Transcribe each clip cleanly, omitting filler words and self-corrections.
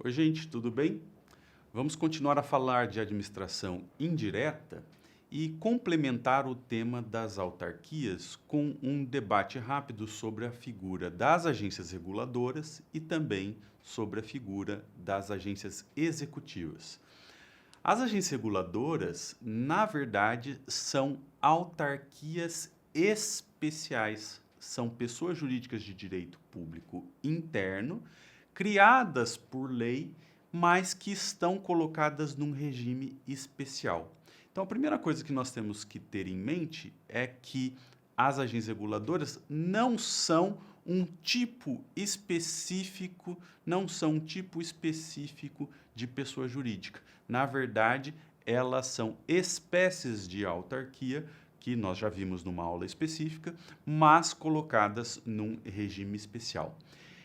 Oi, gente, tudo bem? Vamos continuar a falar de administração indireta e complementar o tema das autarquias com um debate rápido sobre a figura das agências reguladoras e também sobre a figura das agências executivas. As agências reguladoras, na verdade, são autarquias especiais, são pessoas jurídicas de direito público interno criadas por lei, mas que estão colocadas num regime especial. Então, a primeira coisa que nós temos que ter em mente é que as agências reguladoras não são um tipo específico, não são um tipo específico de pessoa jurídica. Na verdade, elas são espécies de autarquia que nós já vimos numa aula específica, mas colocadas num regime especial.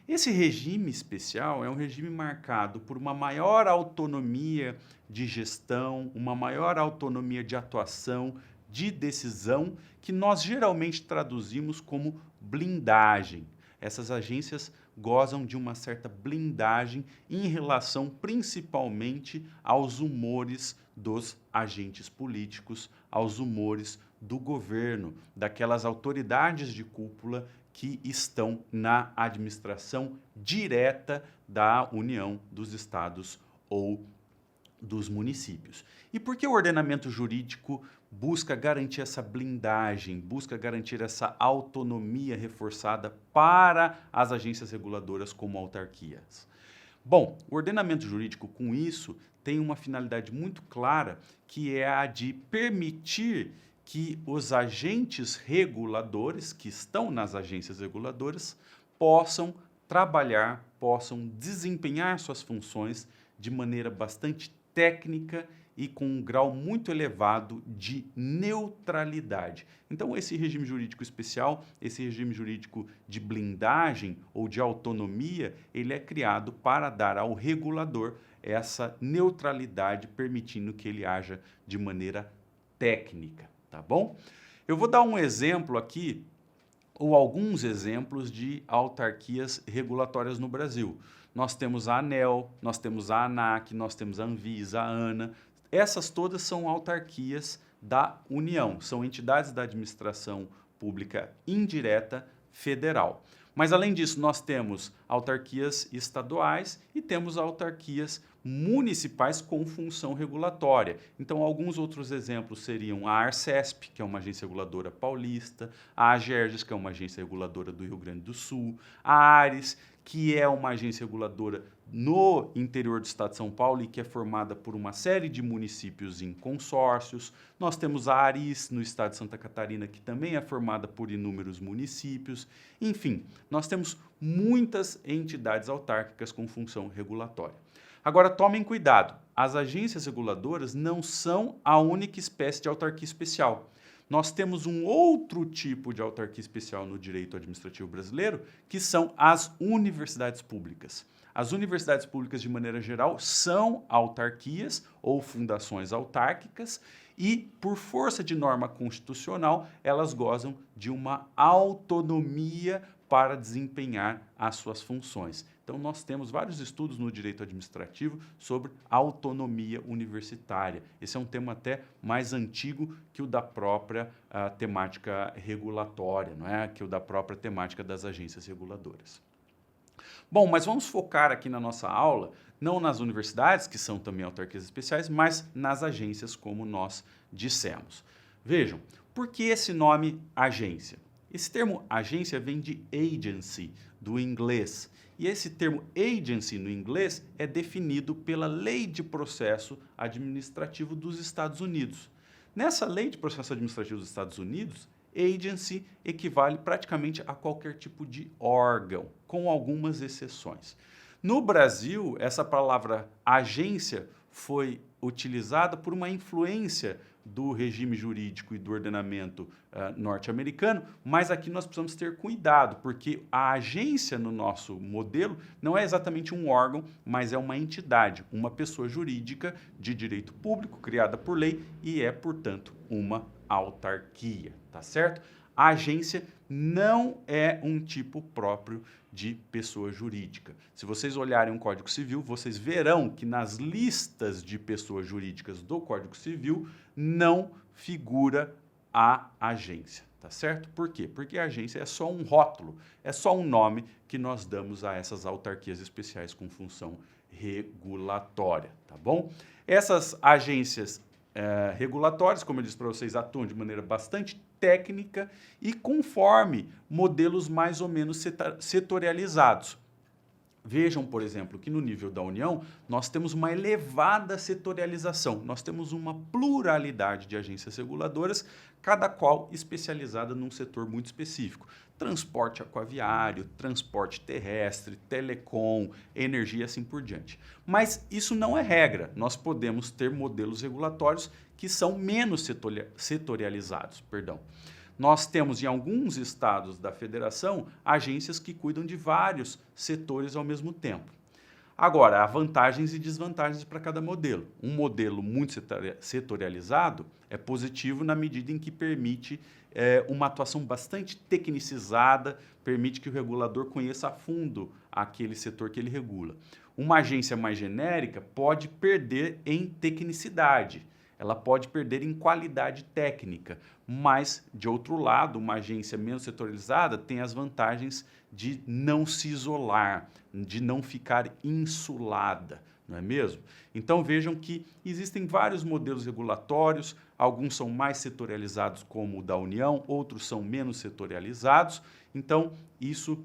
Esse regime especial é um regime marcado por uma maior autonomia de gestão, uma maior autonomia de atuação, de decisão, que nós geralmente traduzimos como blindagem. Essas agências gozam de uma certa blindagem em relação principalmente aos humores dos agentes políticos, aos humores do governo, daquelas autoridades de cúpula que estão na administração direta da União, dos estados ou dos municípios. E por que o ordenamento jurídico busca garantir essa blindagem, busca garantir essa autonomia reforçada para as agências reguladoras como autarquias? Bom, o ordenamento jurídico, com isso, tem uma finalidade muito clara, que é a de permitir que os agentes reguladores, que estão nas agências reguladoras, possam trabalhar, possam desempenhar suas funções de maneira bastante técnica e com um grau muito elevado de neutralidade. Então, esse regime jurídico especial, esse regime jurídico de blindagem ou de autonomia, ele é criado para dar ao regulador essa neutralidade, permitindo que ele haja de maneira técnica, tá bom? Eu vou dar um exemplo aqui, ou alguns exemplos de autarquias regulatórias no Brasil. Nós temos a ANEEL, nós temos a ANAC, nós temos a Anvisa, a ANA. Essas todas são autarquias da União, são entidades da administração pública indireta federal. Mas, além disso, nós temos autarquias estaduais e temos autarquias municipais com função regulatória. Então, alguns outros exemplos seriam a Arcesp, que é uma agência reguladora paulista, a Agerges, que é uma agência reguladora do Rio Grande do Sul, a Ares, que é uma agência reguladora no interior do estado de São Paulo e que é formada por uma série de municípios em consórcios. Nós temos a Aris, no estado de Santa Catarina, que também é formada por inúmeros municípios. Enfim, nós temos muitas entidades autárquicas com função regulatória. Agora, tomem cuidado, as agências reguladoras não são a única espécie de autarquia especial. Nós temos um outro tipo de autarquia especial no direito administrativo brasileiro, que são as universidades públicas. As universidades públicas, de maneira geral, são autarquias ou fundações autárquicas e, por força de norma constitucional, elas gozam de uma autonomia para desempenhar as suas funções. Então, nós temos vários estudos no direito administrativo sobre autonomia universitária. Esse é um tema até mais antigo que o da própria temática regulatória, não é? Que o da própria temática das agências reguladoras. Bom, mas vamos focar aqui na nossa aula, não nas universidades, que são também autarquias especiais, mas nas agências, como nós dissemos. Vejam, por que esse nome agência? Esse termo agência vem de agency, do inglês. E esse termo agency no inglês é definido pela Lei de Processo Administrativo dos Estados Unidos. Nessa Lei de Processo Administrativo dos Estados Unidos, agency equivale praticamente a qualquer tipo de órgão, com algumas exceções. No Brasil, essa palavra agência foi utilizada por uma influência do regime jurídico e do ordenamento norte-americano, mas aqui nós precisamos ter cuidado, porque a agência no nosso modelo não é exatamente um órgão, mas é uma entidade, uma pessoa jurídica de direito público, criada por lei e é, portanto, uma autarquia, tá certo? A agência não é um tipo próprio de pessoa jurídica. Se vocês olharem o Código Civil, vocês verão que nas listas de pessoas jurídicas do Código Civil não figura a agência, tá certo? Por quê? Porque a agência é só um rótulo, é só um nome que nós damos a essas autarquias especiais com função regulatória, tá bom? Essas agências regulatórias, como eu disse para vocês, atuam de maneira bastante técnica e conforme modelos mais ou menos setorializados. Vejam, por exemplo, que no nível da União nós temos uma elevada setorialização, nós temos uma pluralidade de agências reguladoras, cada qual especializada num setor muito específico. Transporte aquaviário, transporte terrestre, telecom, energia e assim por diante. Mas isso não é regra, nós podemos ter modelos regulatórios que são menos setorializados, perdão. Nós temos em alguns estados da federação agências que cuidam de vários setores ao mesmo tempo. Agora, há vantagens e desvantagens para cada modelo. Um modelo muito setorializado é positivo na medida em que permite uma atuação bastante tecnicizada, permite que o regulador conheça a fundo aquele setor que ele regula. Uma agência mais genérica pode perder em tecnicidade, ela pode perder em qualidade técnica, mas, de outro lado, uma agência menos setorializada tem as vantagens de não se isolar, de não ficar insulada, não é mesmo? Então vejam que existem vários modelos regulatórios, alguns são mais setorializados como o da União, outros são menos setorializados, então isso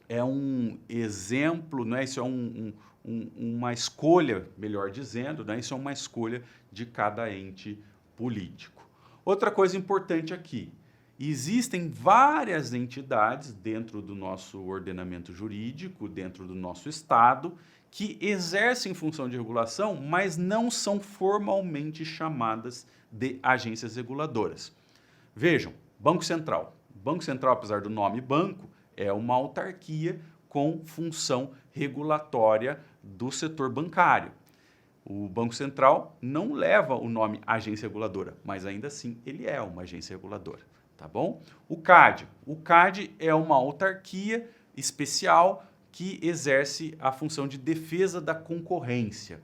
é um exemplo, não é? Isso é uma escolha, melhor dizendo, né? Isso é uma escolha de cada ente político. Outra coisa importante aqui, existem várias entidades dentro do nosso ordenamento jurídico, dentro do nosso Estado, que exercem função de regulação, mas não são formalmente chamadas de agências reguladoras. Vejam, Banco Central. Banco Central, apesar do nome banco, é uma autarquia com função regulatória do setor bancário. O Banco Central não leva o nome agência reguladora, mas ainda assim ele é uma agência reguladora, tá bom? O CAD. O CAD é uma autarquia especial que exerce a função de defesa da concorrência.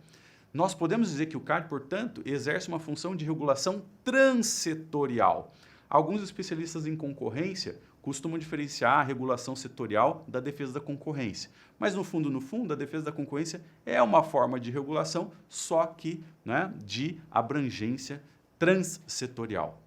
Nós podemos dizer que o CAD, portanto, exerce uma função de regulação transsetorial. Alguns especialistas em concorrência costumam diferenciar a regulação setorial da defesa da concorrência. Mas, no fundo, a defesa da concorrência é uma forma de regulação, só que, né, de abrangência transsetorial.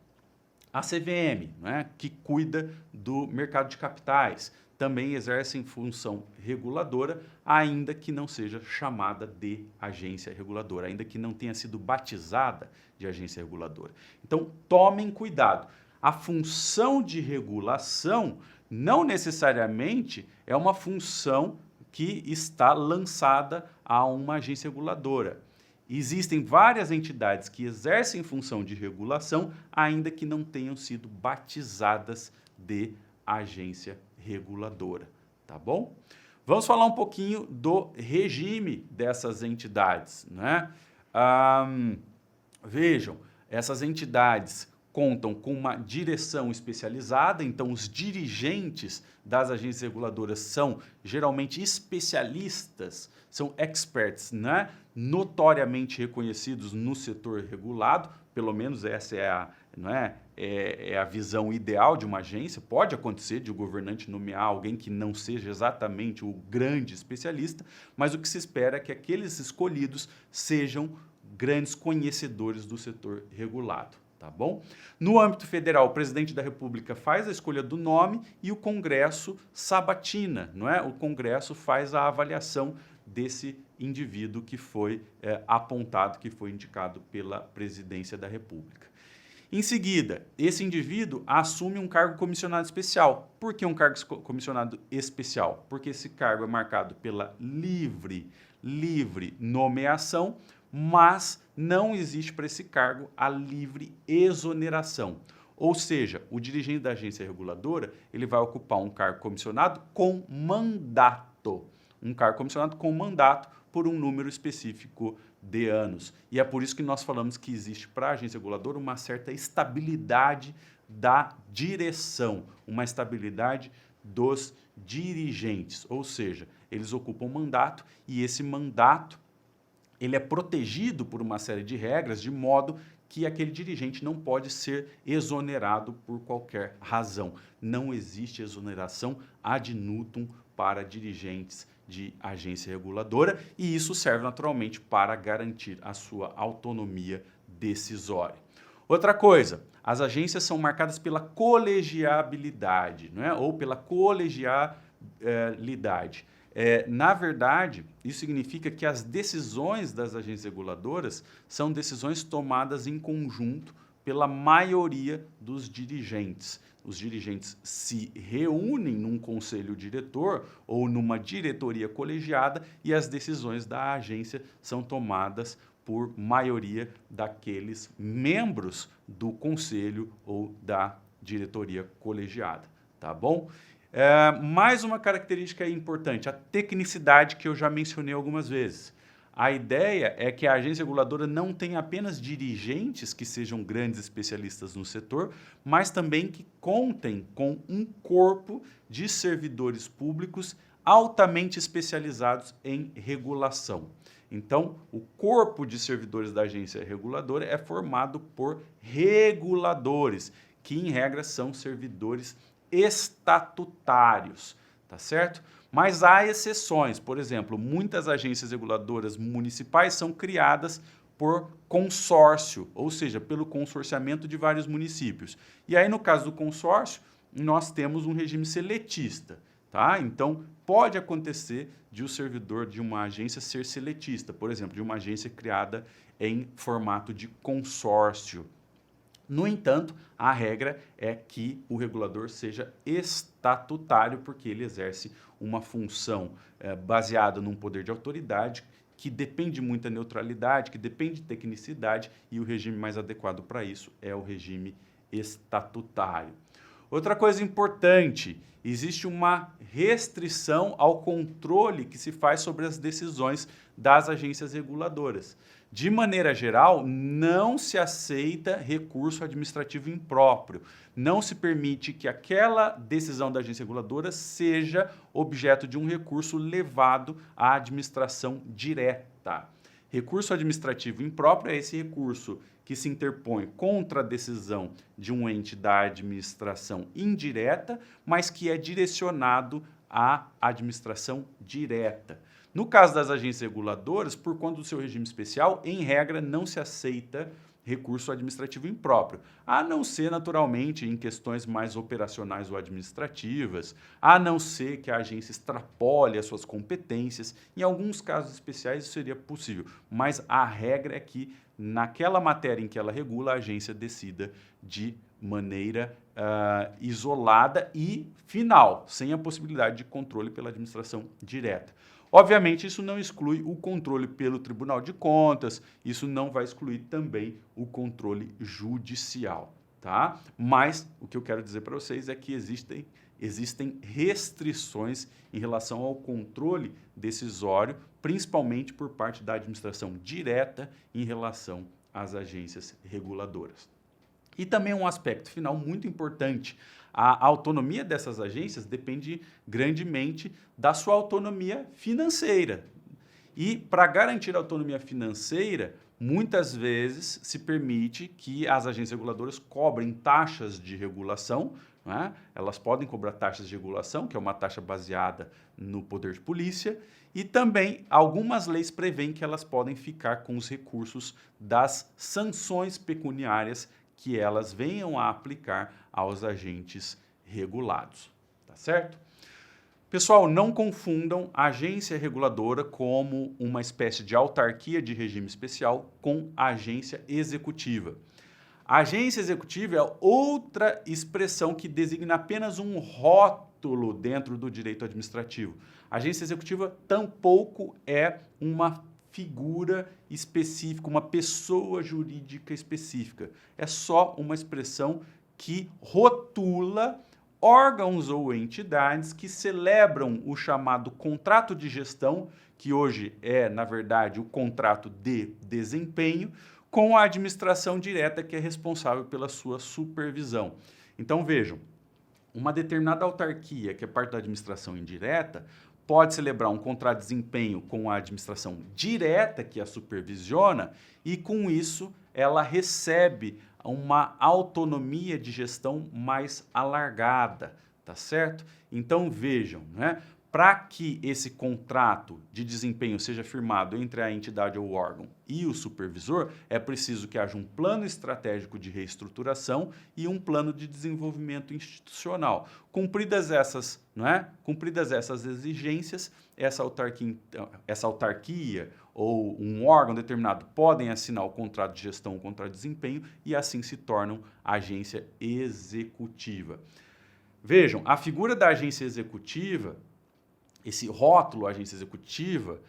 A CVM, né, que cuida do mercado de capitais, também exerce função reguladora, ainda que não seja chamada de agência reguladora, ainda que não tenha sido batizada de agência reguladora. Então, tomem cuidado. A função de regulação não necessariamente é uma função que está lançada a uma agência reguladora. Existem várias entidades que exercem função de regulação, ainda que não tenham sido batizadas de agência reguladora, tá bom? Vamos falar um pouquinho do regime dessas entidades, né? Vejam, essas entidades contam com uma direção especializada, então os dirigentes das agências reguladoras são geralmente especialistas, são experts, né? Notoriamente reconhecidos no setor regulado, pelo menos essa é a visão ideal de uma agência. Pode acontecer de o governante nomear alguém que não seja exatamente o grande especialista, mas o que se espera é que aqueles escolhidos sejam grandes conhecedores do setor regulado. Tá bom? No âmbito federal, o presidente da República faz a escolha do nome e o Congresso sabatina, não é? O Congresso faz a avaliação desse indivíduo que foi apontado, que foi indicado pela presidência da República. Em seguida, esse indivíduo assume um cargo comissionado especial. Por que um cargo comissionado especial? Porque esse cargo é marcado pela livre nomeação, mas não existe para esse cargo a livre exoneração. Ou seja, o dirigente da agência reguladora, ele vai ocupar um cargo comissionado com mandato. Um cargo comissionado com mandato por um número específico de anos. E é por isso que nós falamos que existe para a agência reguladora uma certa estabilidade da direção, uma estabilidade dos dirigentes, ou seja, eles ocupam um mandato e esse mandato ele é protegido por uma série de regras de modo que aquele dirigente não pode ser exonerado por qualquer razão. Não existe exoneração ad nutum para dirigentes de agência reguladora e isso serve naturalmente para garantir a sua autonomia decisória. Outra coisa, as agências são marcadas pela colegiabilidade, não é? Ou pela colegialidade. Na verdade, isso significa que as decisões das agências reguladoras são decisões tomadas em conjunto pela maioria dos dirigentes. Os dirigentes se reúnem num conselho diretor ou numa diretoria colegiada e as decisões da agência são tomadas por maioria daqueles membros do conselho ou da diretoria colegiada, tá bom? Mais uma característica importante, a tecnicidade que eu já mencionei algumas vezes. A ideia é que a agência reguladora não tenha apenas dirigentes que sejam grandes especialistas no setor, mas também que contem com um corpo de servidores públicos altamente especializados em regulação. Então, o corpo de servidores da agência reguladora é formado por reguladores, que em regra são servidores estatutários, tá certo? Mas há exceções, por exemplo, muitas agências reguladoras municipais são criadas por consórcio, ou seja, pelo consorciamento de vários municípios. E aí, no caso do consórcio, nós temos um regime seletista, tá? Então, pode acontecer de o servidor de uma agência ser seletista, por exemplo, de uma agência criada em formato de consórcio. No entanto, a regra é que o regulador seja estatutário, porque ele exerce uma função baseada num poder de autoridade que depende muito da neutralidade, que depende de tecnicidade, e o regime mais adequado para isso é o regime estatutário. Outra coisa importante, existe uma restrição ao controle que se faz sobre as decisões das agências reguladoras. De maneira geral, não se aceita recurso administrativo impróprio. Não se permite que aquela decisão da agência reguladora seja objeto de um recurso levado à administração direta. Recurso administrativo impróprio é esse recurso que se interpõe contra a decisão de um ente da administração indireta, mas que é direcionado à administração direta. No caso das agências reguladoras, por conta do seu regime especial, em regra, não se aceita recurso administrativo impróprio, a não ser, naturalmente, em questões mais operacionais ou administrativas, a não ser que a agência extrapole as suas competências. Em alguns casos especiais isso seria possível, mas a regra é que, naquela matéria em que ela regula, a agência decida de maneira isolada e final, sem a possibilidade de controle pela administração direta. Obviamente, isso não exclui o controle pelo Tribunal de Contas, isso não vai excluir também o controle judicial, tá? Mas o que eu quero dizer para vocês é que existem restrições em relação ao controle decisório, principalmente por parte da administração direta em relação às agências reguladoras. E também um aspecto final muito importante, a autonomia dessas agências depende grandemente da sua autonomia financeira. E para garantir a autonomia financeira, muitas vezes se permite que as agências reguladoras cobrem taxas de regulação, não é? Elas podem cobrar taxas de regulação, que é uma taxa baseada no poder de polícia, e também algumas leis prevêem que elas podem ficar com os recursos das sanções pecuniárias que elas venham a aplicar aos agentes regulados, tá certo? Pessoal, não confundam a agência reguladora como uma espécie de autarquia de regime especial com a agência executiva. A agência executiva é outra expressão que designa apenas um rótulo dentro do direito administrativo. A agência executiva tampouco é uma figura específica, uma pessoa jurídica específica. É só uma expressão que rotula órgãos ou entidades que celebram o chamado contrato de gestão, que hoje é, na verdade, o contrato de desempenho, com a administração direta que é responsável pela sua supervisão. Então, vejam, uma determinada autarquia, que é parte da administração indireta, pode celebrar um contrato de desempenho com a administração direta, que a supervisiona, e com isso ela recebe uma autonomia de gestão mais alargada, tá certo? Então vejam, né? Para que esse contrato de desempenho seja firmado entre a entidade ou órgão e o supervisor, é preciso que haja um plano estratégico de reestruturação e um plano de desenvolvimento institucional. Cumpridas essas, não é? Cumpridas essas exigências, essa autarquia ou um órgão determinado podem assinar o contrato de gestão, o contrato de desempenho e assim se tornam agência executiva. Vejam, a figura da agência executiva, esse rótulo agência executiva,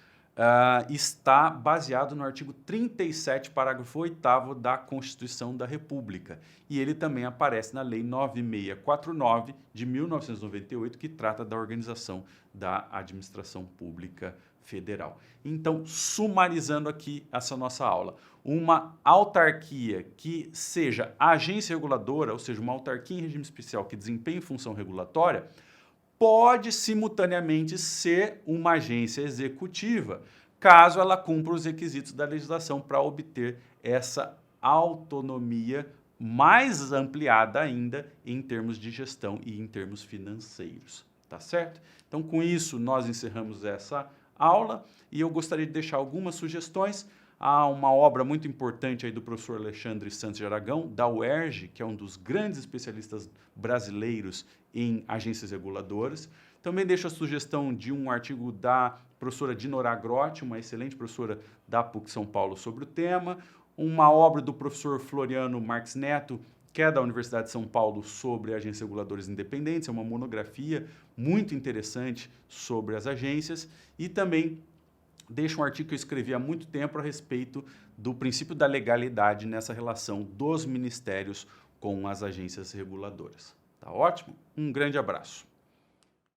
está baseado no artigo 37, parágrafo 8º da Constituição da República. E ele também aparece na Lei 9649 de 1998, que trata da organização da administração pública federal. Então, sumarizando aqui essa nossa aula, uma autarquia que seja agência reguladora, ou seja, uma autarquia em regime especial que desempenhe função regulatória, pode simultaneamente ser uma agência executiva, caso ela cumpra os requisitos da legislação para obter essa autonomia mais ampliada ainda em termos de gestão e em termos financeiros, tá certo? Então, com isso, nós encerramos essa aula e eu gostaria de deixar algumas sugestões. Há uma obra muito importante aí do professor Alexandre Santos de Aragão, da UERJ, que é um dos grandes especialistas brasileiros em agências reguladoras. Também deixo a sugestão de um artigo da professora Dinorah Grotti, uma excelente professora da PUC São Paulo sobre o tema. Uma obra do professor Floriano Marques Neto, que é da Universidade de São Paulo, sobre agências reguladoras independentes. É uma monografia muito interessante sobre as agências. E também deixo um artigo que eu escrevi há muito tempo a respeito do princípio da legalidade nessa relação dos ministérios com as agências reguladoras. Tá ótimo? Um grande abraço.